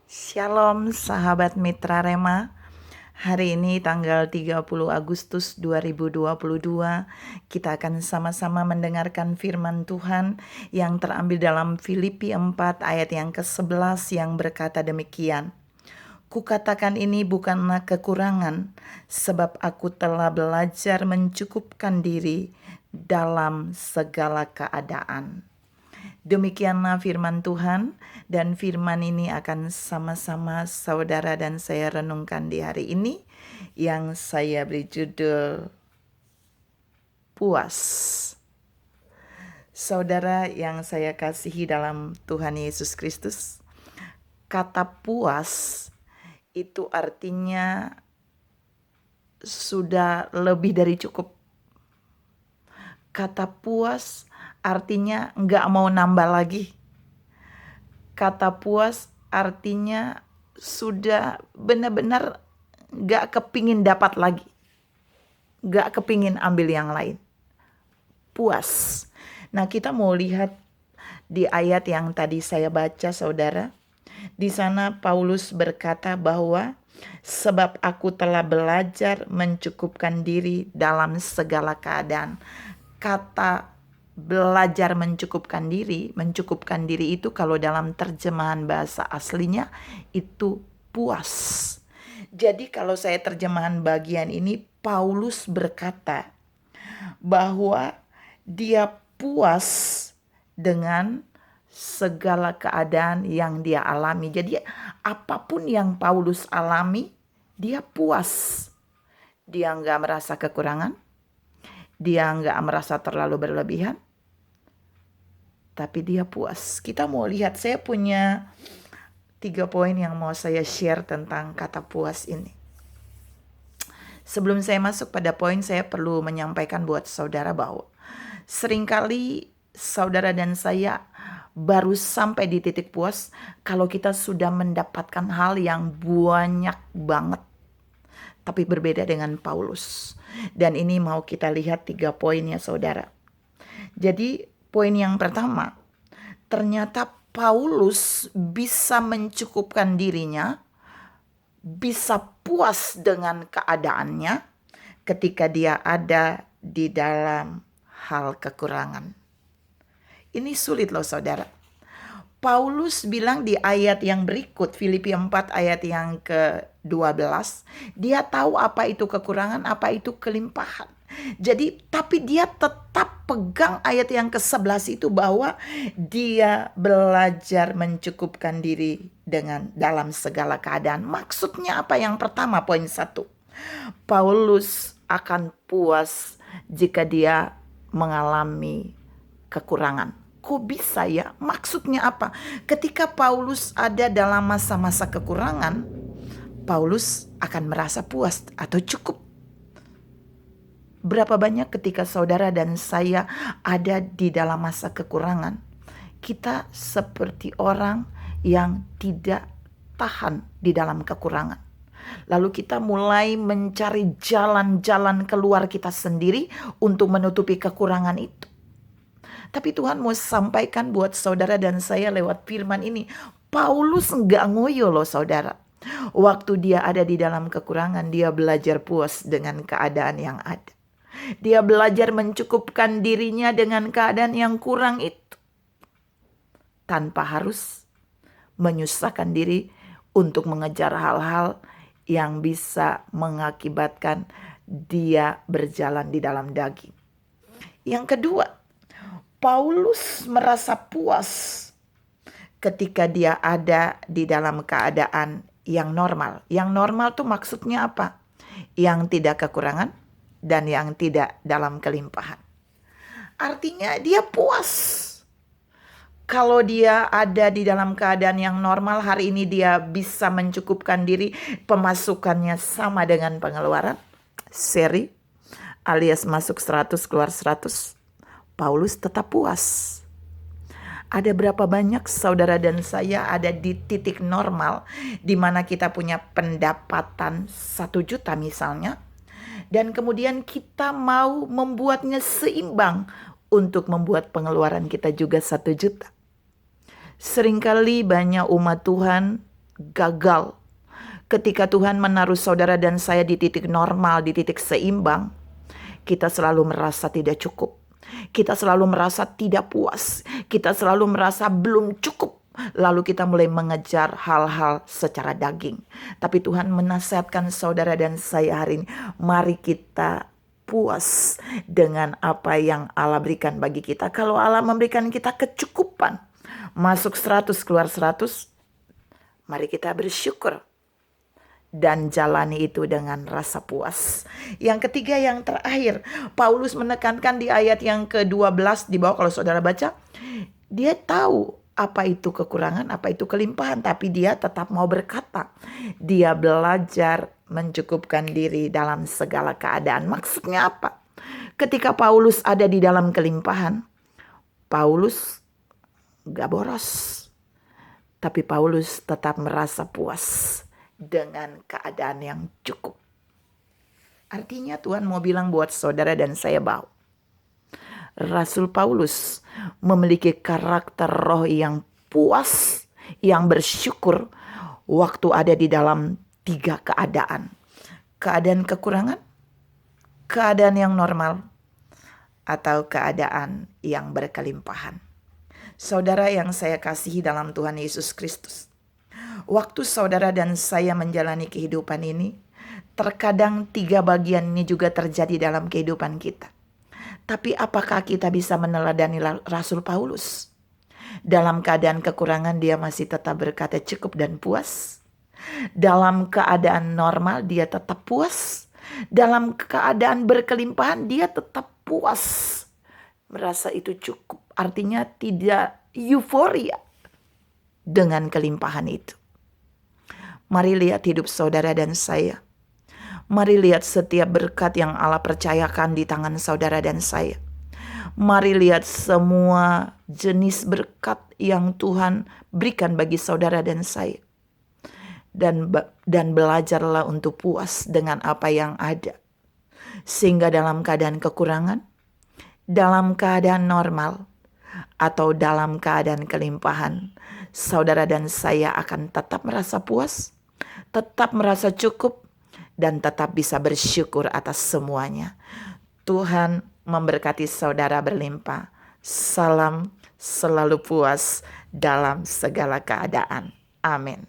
Shalom sahabat Mitra Rema. Hari ini tanggal 30 Agustus 2022, kita akan sama-sama mendengarkan firman Tuhan yang terambil dalam Filipi 4 ayat yang ke-11 yang berkata demikian. Kukatakan ini bukanlah kekurangan, sebab aku telah belajar mencukupkan diri dalam segala keadaan. Demikianlah firman Tuhan, dan firman ini akan sama-sama saudara dan saya renungkan di hari ini, yang saya beri judul puas. Saudara yang saya kasihi dalam Tuhan Yesus Kristus, kata puas itu artinya sudah lebih dari cukup. Kata puas artinya nggak mau nambah lagi. Kata puas artinya sudah benar-benar nggak kepingin dapat lagi. Nggak kepingin ambil yang lain. Puas. Nah, kita mau lihat di ayat yang tadi saya baca, saudara. Di sana Paulus berkata bahwa sebab aku telah belajar mencukupkan diri dalam segala keadaan. Kata belajar mencukupkan diri itu kalau dalam terjemahan bahasa aslinya itu puas. Jadi kalau saya terjemahan bagian ini, Paulus berkata bahwa dia puas dengan segala keadaan yang dia alami. Jadi apapun yang Paulus alami, dia puas. Dia nggak merasa kekurangan, dia nggak merasa terlalu berlebihan, tapi dia puas. Kita mau lihat, saya punya 3 poin yang mau saya share tentang kata puas ini. Sebelum saya masuk pada poin, saya perlu menyampaikan buat saudara bahwa seringkali saudara dan saya baru sampai di titik puas kalau kita sudah mendapatkan hal yang banyak banget. Tapi berbeda dengan Paulus. Dan ini mau kita lihat 3 poinnya, saudara. Jadi poin yang pertama, ternyata Paulus bisa mencukupkan dirinya, bisa puas dengan keadaannya ketika dia ada di dalam hal kekurangan. Ini sulit loh, saudara. Paulus bilang di ayat yang berikut, Filipi 4 ayat yang ke-12, dia tahu apa itu kekurangan, apa itu kelimpahan. Jadi, tapi dia tetap pegang ayat yang ke-11 itu bahwa dia belajar mencukupkan diri dalam segala keadaan. Maksudnya apa? Yang pertama, poin 1. Paulus akan puas jika dia mengalami kekurangan. Kok bisa ya? Maksudnya apa? Ketika Paulus ada dalam masa-masa kekurangan, Paulus akan merasa puas atau cukup. Berapa banyak ketika saudara dan saya ada di dalam masa kekurangan, kita seperti orang yang tidak tahan di dalam kekurangan. Lalu kita mulai mencari jalan-jalan keluar kita sendiri untuk menutupi kekurangan itu. Tapi Tuhan mau sampaikan buat saudara dan saya lewat firman ini, Paulus nggak ngoyo loh, saudara. Waktu dia ada di dalam kekurangan, dia belajar puas dengan keadaan yang ada. Dia belajar mencukupkan dirinya dengan keadaan yang kurang itu, tanpa harus menyusahkan diri untuk mengejar hal-hal yang bisa mengakibatkan dia berjalan di dalam daging. Yang kedua, Paulus merasa puas ketika dia ada di dalam keadaan yang normal. Yang normal tuh maksudnya apa? Yang tidak kekurangan dan yang tidak dalam kelimpahan. Artinya dia puas. Kalau dia ada di dalam keadaan yang normal, hari ini dia bisa mencukupkan diri, pemasukannya sama dengan pengeluaran, seri, alias masuk 100 keluar 100. Paulus tetap puas. Ada berapa banyak saudara dan saya ada di titik normal, di mana kita punya pendapatan 1 juta misalnya, dan kemudian kita mau membuatnya seimbang untuk membuat pengeluaran kita juga 1 juta. Seringkali banyak umat Tuhan gagal. Ketika Tuhan menaruh saudara dan saya di titik normal, di titik seimbang, kita selalu merasa tidak cukup. Kita selalu merasa tidak puas. Kita selalu merasa belum cukup. Lalu kita mulai mengejar hal-hal secara daging. Tapi Tuhan menasihatkan saudara dan saya hari ini, mari kita puas dengan apa yang Allah berikan bagi kita. Kalau Allah memberikan kita kecukupan, masuk 100 keluar 100, mari kita bersyukur dan jalani itu dengan rasa puas. Yang ketiga, yang terakhir, Paulus menekankan di ayat yang ke-12 di bawah, kalau saudara baca, dia tahu apa itu kekurangan, apa itu kelimpahan, tapi dia tetap mau berkata. Dia belajar mencukupkan diri dalam segala keadaan. Maksudnya apa? Ketika Paulus ada di dalam kelimpahan, Paulus gak boros, tapi Paulus tetap merasa puas dengan keadaan yang cukup. Artinya Tuhan mau bilang buat saudara dan saya bahwa Rasul Paulus memiliki karakter roh yang puas, yang bersyukur waktu ada di dalam 3 keadaan. Keadaan kekurangan, keadaan yang normal, atau keadaan yang berkelimpahan. Saudara yang saya kasihi dalam Tuhan Yesus Kristus, waktu saudara dan saya menjalani kehidupan ini, terkadang 3 bagian ini juga terjadi dalam kehidupan kita. Tapi apakah kita bisa meneladani Rasul Paulus? Dalam keadaan kekurangan dia masih tetap berkata cukup dan puas. Dalam keadaan normal dia tetap puas. Dalam keadaan berkelimpahan dia tetap puas. Merasa itu cukup. Artinya tidak euforia dengan kelimpahan itu. Mari lihat hidup saudara dan saya. Mari lihat setiap berkat yang Allah percayakan di tangan saudara dan saya. Mari lihat semua jenis berkat yang Tuhan berikan bagi saudara dan saya. Dan belajarlah untuk puas dengan apa yang ada. Sehingga dalam keadaan kekurangan, dalam keadaan normal, atau dalam keadaan kelimpahan, saudara dan saya akan tetap merasa puas, tetap merasa cukup, dan tetap bisa bersyukur atas semuanya. Tuhan memberkati saudara berlimpah. Salam selalu puas dalam segala keadaan. Amin.